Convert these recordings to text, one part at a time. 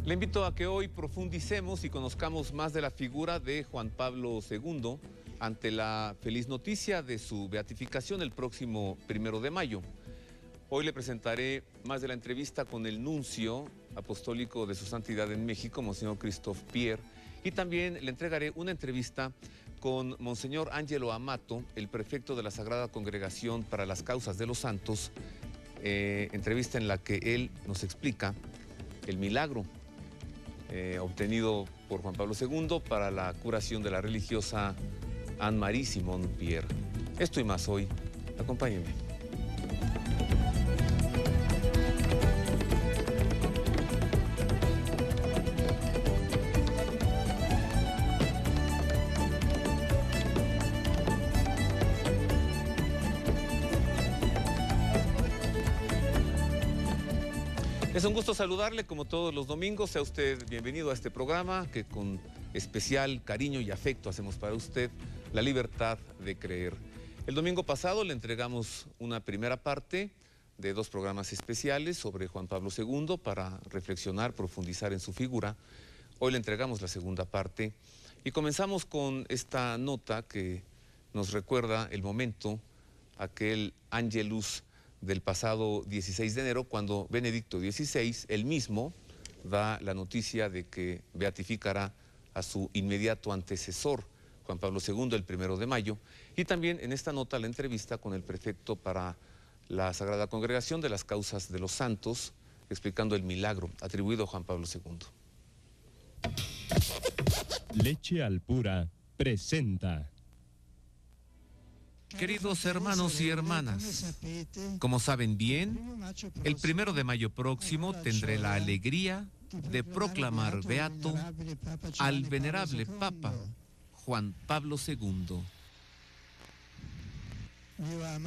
Le invito a que hoy profundicemos y conozcamos más de la figura de Juan Pablo II ante la feliz noticia de su beatificación el próximo 1 de mayo. Hoy le presentaré más de la entrevista con el nuncio apostólico de su santidad en México, Monseñor Christophe Pierre, y también le entregaré una entrevista con Monseñor Angelo Amato, el prefecto de la Sagrada Congregación para las Causas de los Santos, entrevista en la que él nos explica el milagro obtenido por Juan Pablo II para la curación de la religiosa Anne-Marie Simon Pierre. Esto y más hoy. Acompáñenme. Es un gusto saludarle como todos los domingos. Sea usted bienvenido a este programa que con especial cariño y afecto hacemos para usted, La Libertad de Creer. El domingo pasado le entregamos una primera parte de 2 programas especiales sobre Juan Pablo II para reflexionar, profundizar en su figura. Hoy le entregamos la segunda parte y comenzamos con esta nota que nos recuerda el momento, aquel Angelus del pasado 16 de enero, cuando Benedicto XVI, él mismo, da la noticia de que beatificará a su inmediato antecesor, Juan Pablo II, el 1 de mayo, y también en esta nota la entrevista con el prefecto para la Sagrada Congregación de las Causas de los Santos, explicando el milagro atribuido a Juan Pablo II. Leche Alpura presenta. Queridos hermanos y hermanas, como saben bien, el 1 de mayo próximo tendré la alegría de proclamar beato al venerable Papa Juan Pablo II,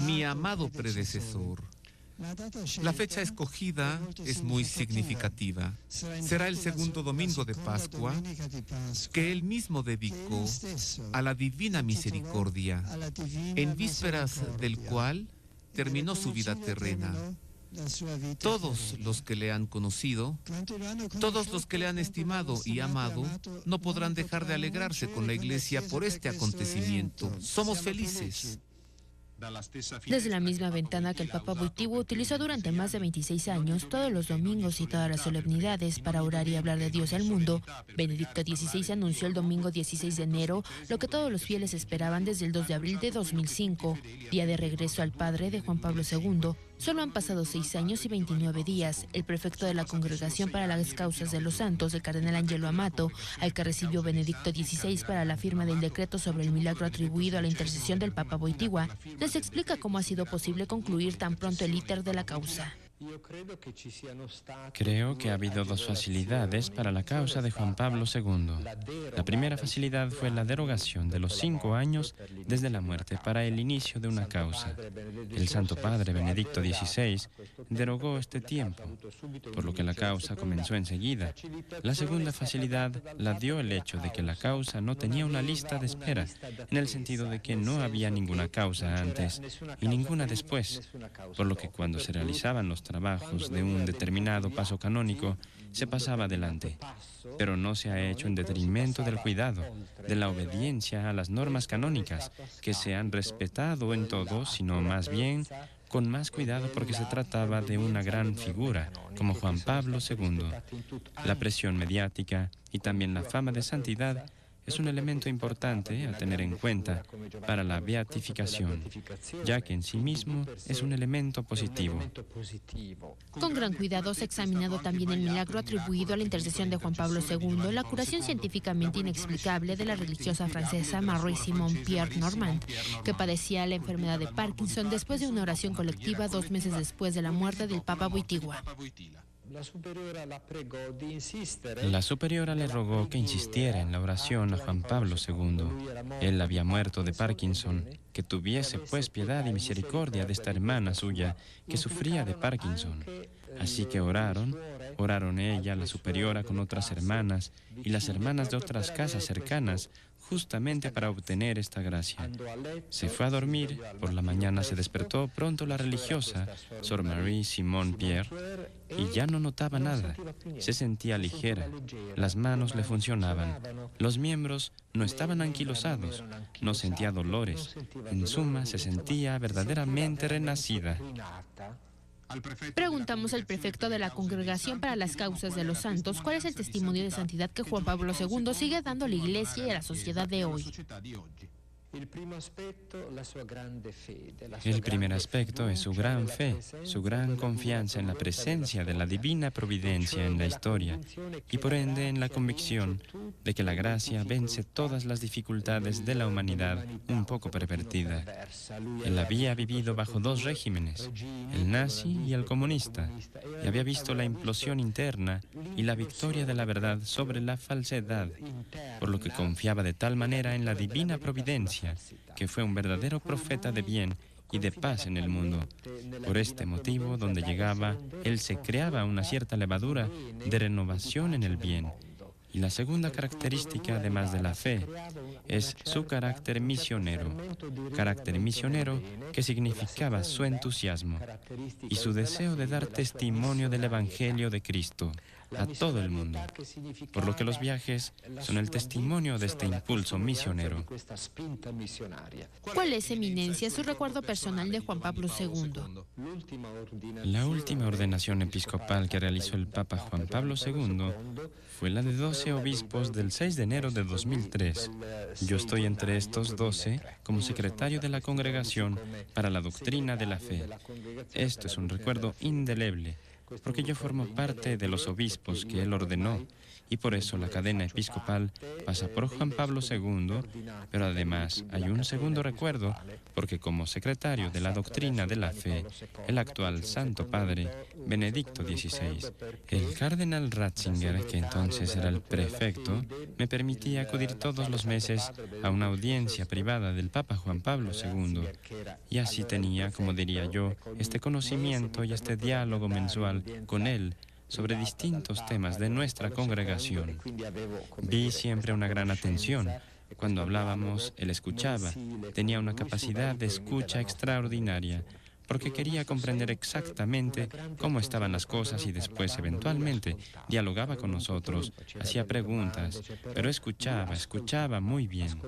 mi amado predecesor. La fecha escogida es muy significativa. Será el segundo domingo de Pascua que él mismo dedicó a la Divina Misericordia, en vísperas del cual terminó su vida terrena. Todos los que le han conocido, todos los que le han estimado y amado, no podrán dejar de alegrarse con la Iglesia por este acontecimiento. Somos felices. Desde la misma ventana que el Papa Wojtyła utilizó durante más de 26 años, todos los domingos y todas las solemnidades para orar y hablar de Dios al mundo, Benedicto XVI anunció el domingo 16 de enero lo que todos los fieles esperaban desde el 2 de abril de 2005, día de regreso al Padre de Juan Pablo II. Solo han pasado 6 años y 29 días. El prefecto de la Congregación para las Causas de los Santos, el cardenal Angelo Amato, al que recibió Benedicto XVI para la firma del decreto sobre el milagro atribuido a la intercesión del Papa Wojtyła, les explica cómo ha sido posible concluir tan pronto el íter de la causa. Creo que ha habido 2 facilidades para la causa de Juan Pablo II. La primera facilidad fue la derogación de los 5 años desde la muerte para el inicio de una causa. El Santo Padre Benedicto XVI derogó este tiempo, por lo que la causa comenzó enseguida. La segunda facilidad la dio el hecho de que la causa no tenía una lista de espera, en el sentido de que no había ninguna causa antes y ninguna después, por lo que cuando se realizaban los trabajos de un determinado paso canónico, se pasaba adelante. Pero no se ha hecho en detrimento del cuidado, de la obediencia a las normas canónicas, que se han respetado en todo, sino más bien con más cuidado porque se trataba de una gran figura, como Juan Pablo II. La presión mediática y también la fama de santidad es un elemento importante a tener en cuenta para la beatificación, ya que en sí mismo es un elemento positivo. Con gran cuidado se ha examinado también el milagro atribuido a la intercesión de Juan Pablo II, la curación científicamente inexplicable de la religiosa francesa Marie Simon Pierre Normand, que padecía la enfermedad de Parkinson después de una oración colectiva 2 meses después de la muerte del Papa Wojtyła. La superiora le rogó que insistiera en la oración a Juan Pablo II. Él había muerto de Parkinson, que tuviese pues piedad y misericordia de esta hermana suya que sufría de Parkinson. Así que oraron Oraron ella, la superiora, con otras hermanas y las hermanas de otras casas cercanas, justamente para obtener esta gracia. Se fue a dormir, por la mañana se despertó pronto la religiosa, Sor Marie Simon Pierre, y ya no notaba nada. Se sentía ligera, las manos le funcionaban, los miembros no estaban anquilosados, no sentía dolores. En suma, se sentía verdaderamente renacida. Preguntamos al prefecto de la Congregación para las Causas de los Santos cuál es el testimonio de santidad que Juan Pablo II sigue dando a la Iglesia y a la sociedad de hoy. El primer aspecto es su gran fe, su gran confianza en la presencia de la divina providencia en la historia y por ende en la convicción de que la gracia vence todas las dificultades de la humanidad un poco pervertida. Él había vivido bajo dos regímenes, el nazi y el comunista, y había visto la implosión interna y la victoria de la verdad sobre la falsedad, por lo que confiaba de tal manera en la divina providencia que fue un verdadero profeta de bien y de paz en el mundo. Por este motivo, donde llegaba, él se creaba una cierta levadura de renovación en el bien. Y la segunda característica, además de la fe, es su carácter misionero que significaba su entusiasmo y su deseo de dar testimonio del Evangelio de Cristo a todo el mundo, por lo que los viajes son el testimonio de este impulso misionero. ¿Cuál es, Eminencia, su recuerdo personal de Juan Pablo II? La última ordenación episcopal que realizó el Papa Juan Pablo II fue la de 12 obispos del 6 de enero de 2003. Yo estoy entre estos 12 como secretario de la Congregación para la Doctrina de la Fe. Esto es un recuerdo indeleble, porque yo formo parte de los obispos que él ordenó, y por eso la cadena episcopal pasa por Juan Pablo II, pero además hay un segundo recuerdo, porque como secretario de la Doctrina de la Fe, el actual Santo Padre, Benedicto XVI, el cardenal Ratzinger, que entonces era el prefecto, me permitía acudir todos los meses a una audiencia privada del Papa Juan Pablo II, y así tenía, como diría yo, este conocimiento y este diálogo mensual con él sobre distintos temas de nuestra congregación. Vi siempre una gran atención. Cuando hablábamos, él escuchaba. Tenía una capacidad de escucha extraordinaria, porque quería comprender exactamente cómo estaban las cosas y después, eventualmente, dialogaba con nosotros, hacía preguntas, pero escuchaba muy bien.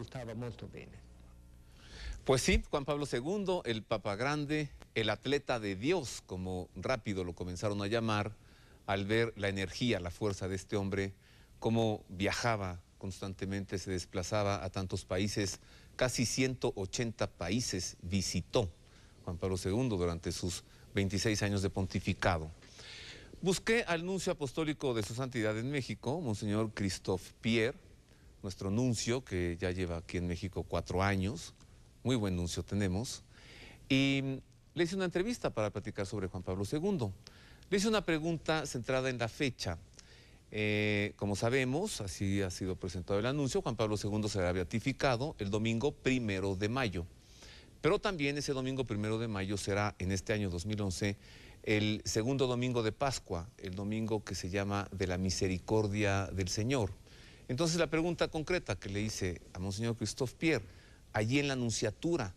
Pues sí, Juan Pablo II, el Papa Grande, el atleta de Dios, como rápido lo comenzaron a llamar, al ver la energía, la fuerza de este hombre, cómo viajaba constantemente, se desplazaba a tantos países, casi 180 países visitó Juan Pablo II durante sus 26 años de pontificado. Busqué al nuncio apostólico de su santidad en México, Monseñor Christophe Pierre, nuestro nuncio, que ya lleva aquí en México 4 años, muy buen nuncio tenemos, y le hice una entrevista para platicar sobre Juan Pablo II. Le hice una pregunta centrada en la fecha. Como sabemos, así ha sido presentado el anuncio, Juan Pablo II será beatificado el domingo 1 de mayo. Pero también ese domingo 1 de mayo será, en este año 2011, el segundo domingo de Pascua, el domingo que se llama de la Misericordia del Señor. Entonces la pregunta concreta que le hice a Monseñor Christophe Pierre, allí en la Nunciatura,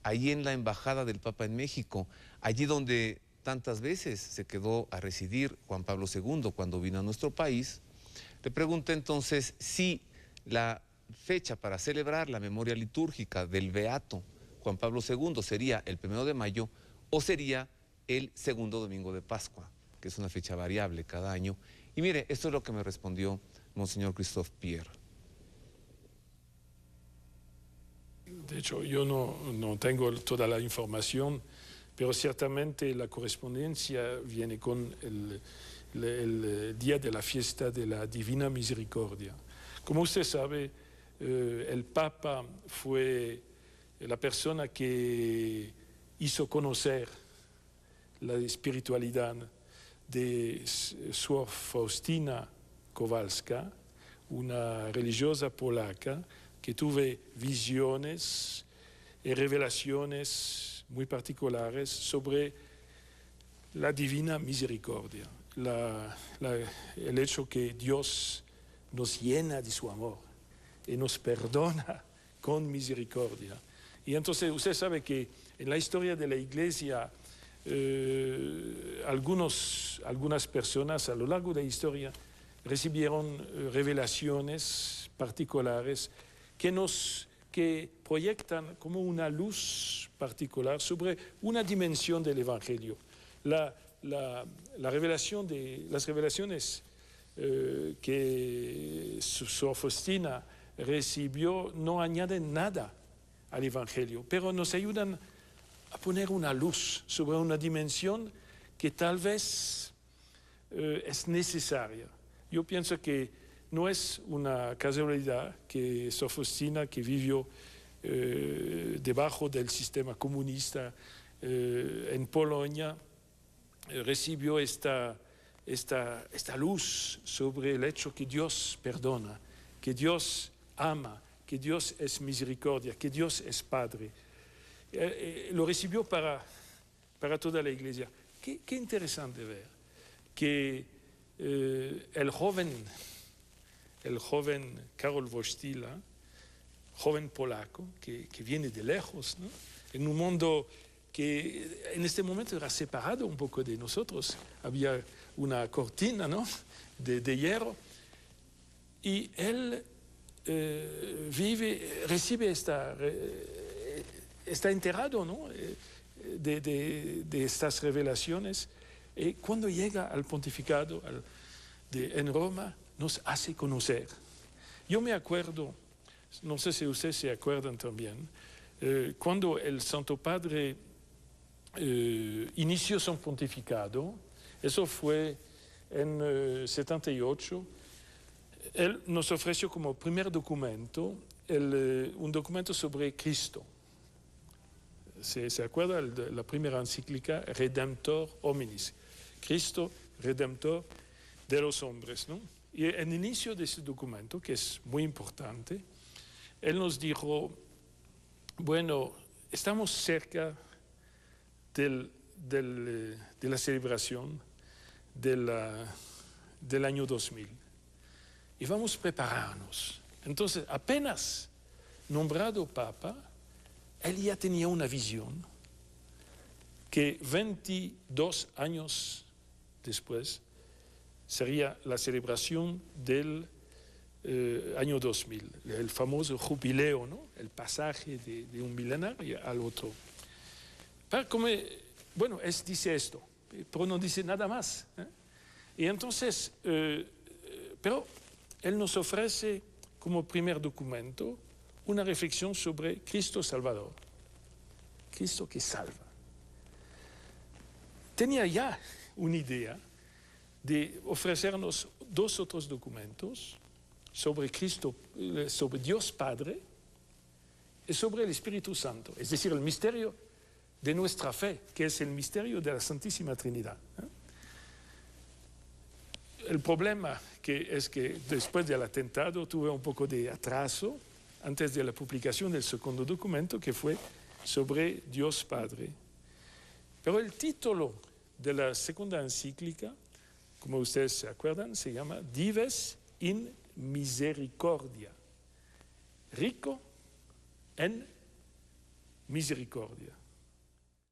allí en la Embajada del Papa en México, allí donde tantas veces se quedó a residir Juan Pablo II cuando vino a nuestro país, le pregunté entonces si la fecha para celebrar la memoria litúrgica del Beato Juan Pablo II sería el 1 de mayo o sería el segundo domingo de Pascua, que es una fecha variable cada año. Y mire, esto es lo que me respondió Monseñor Christophe Pierre. De hecho, yo no tengo toda la información, pero ciertamente la correspondencia viene con el día de la fiesta de la Divina Misericordia. Como usted sabe, el Papa fue la persona que hizo conocer la espiritualidad de Sor Faustina Kowalska, una religiosa polaca que tuvo visiones y revelaciones muy particulares sobre la Divina Misericordia. el hecho que Dios nos llena de su amor y nos perdona con misericordia. Y entonces usted sabe que en la historia de la Iglesia algunas personas a lo largo de la historia recibieron revelaciones particulares que proyectan como una luz particular sobre una dimensión del Evangelio. Las revelaciones que Sor Faustina recibió no añaden nada al Evangelio, pero nos ayudan a poner una luz sobre una dimensión que tal vez es necesaria. Yo pienso que no es una casualidad que Sor Faustina, que vivió debajo del sistema comunista en Polonia, recibió esta luz sobre el hecho que Dios perdona, que Dios ama, que Dios es misericordia, que Dios es Padre. Lo recibió para toda la Iglesia. Qué interesante ver que el joven Karol Wojtyla, joven polaco, que viene de lejos, ¿no? En un mundo que en este momento era separado un poco de nosotros. Había una cortina, ¿no?, de hierro, y él recibe está enterado, ¿no?, de estas revelaciones, y cuando llega al pontificado en Roma nos hace conocer. Yo me acuerdo, no sé si ustedes se acuerdan también, cuando el Santo Padre inició su pontificado, eso fue en 78, él nos ofreció como primer documento un documento sobre Cristo. ¿Se acuerda? La primera encíclica, Redemptor Hominis, Cristo, Redentor de los hombres, ¿no? Y en el inicio de ese documento, que es muy importante, él nos dijo, bueno, estamos cerca de la celebración del año 2000 y vamos a prepararnos. Entonces, apenas nombrado Papa, él ya tenía una visión que 22 años después sería la celebración del año 2000, el famoso jubileo, ¿no?, el pasaje de un milenario al otro. Bueno, dice esto, pero no dice nada más, ¿eh? Y entonces, pero él nos ofrece como primer documento una reflexión sobre Cristo Salvador, Cristo que salva. Tenía ya una idea de ofrecernos dos otros documentos sobre Cristo, sobre Dios Padre y sobre el Espíritu Santo, es decir, el misterio de nuestra fe, que es el misterio de la Santísima Trinidad. El problema es que después del atentado tuve un poco de atraso antes de la publicación del segundo documento, que fue sobre Dios Padre. Pero el título de la segunda encíclica, como ustedes se acuerdan, se llama Dives in Misericordia, rico en misericordia.